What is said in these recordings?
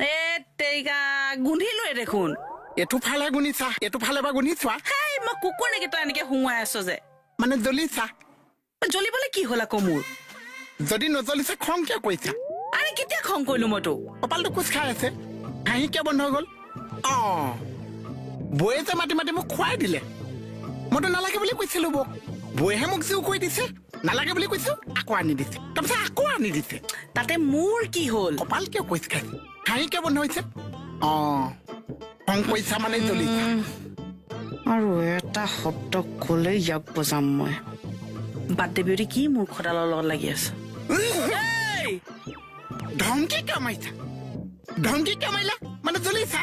এ তেইকা গুন্ধিলোৱে দেখোন এইটো ফালে গুনিছা এইটো ফালে বা গুনিছোৱা হেই মই কুকুৰ নেকি তই এনেকে হুঙাই আছ যে মানে জ্বলিছা জ্বলিবলৈ কি হ'ল আকৌ মোৰ যদি নজ্বলিছে খং কিয় কৰিছা আৰে কেতিয়া খং কৰিলো মই তোক কপালটো কোচ খাই আছে হাঁহি কিয় বন্ধ হৈ গ'ল বৌয়ে যে মাতি মাতি মোক খুৱাই দিলে মইতো নালাগে বুলি কৈছিলো বৌক বৌয়েহে মোক জোৰ কৰি দিছে নালাগে বুলি কৈছো আকৌ আনি দিছে তাৰপিছত আকৌ আনি দিছে তাতে মোৰ কি হ'ল কপাল কিয় কোচ খাইছে হাঁহি কিয় বন্ধ হৈছে খং কৰিছা মানে জ্বলিছা আৰু এটা শব্দ ক'লে ইয়াক বজাম মই বাদ দেৱী কি মোৰ খদালৰ লগত লাগি আছে ধমকি কিয় মাৰিছা ধমকি কিয় মাৰিলা মানে জ্বলিছা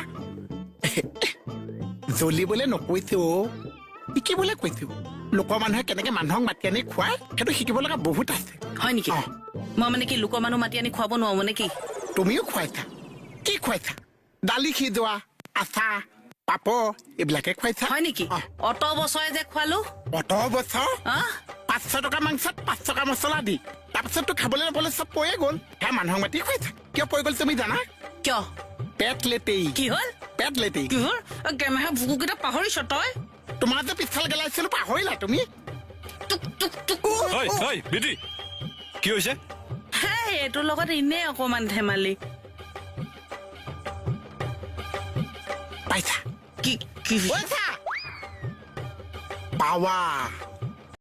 জ্বলিবলৈ নকৈছো শিকিবলৈ কৈছো লোকৰ মানুহে কেনেকে মানুহক মাতি আনি খুৱাই সেইটো শিকিব লগা বহুত আছে হয় নেকি মই মানে কি লোকৰ মানুহ মাতি আনি খুৱাব নোৱাৰো মানে কি তুমিও খুৱাইছা কি খুৱাইছা দালি সিজোৱা আচাৰ পাপৰ এইবিলাকে খুৱাইছা হয় নেকি অত বছৰে যে খুৱালো অত বছৰ 500 টকা মাংসত 5 টকা মছলা দি তাৰপিছত তো খাবলৈ নাপালে চব পয়ে গ'ল হে মানুহক মাতি খুৱাইছা কিয় পৰি গ'ল তুমি জানা কিয় পেট লেতেই কি হ'ল পেট লেতেই কি হ'ল কেমেহে বুকুকেইটা পাহৰিছ তই তোমাৰ যে পিছফাল গেলাইছিলো পাহৰিলা তুমি কি হৈছে হেই এইটোৰ লগত এনেই অকমান ধেমালি পাইছা কি কি পাৱা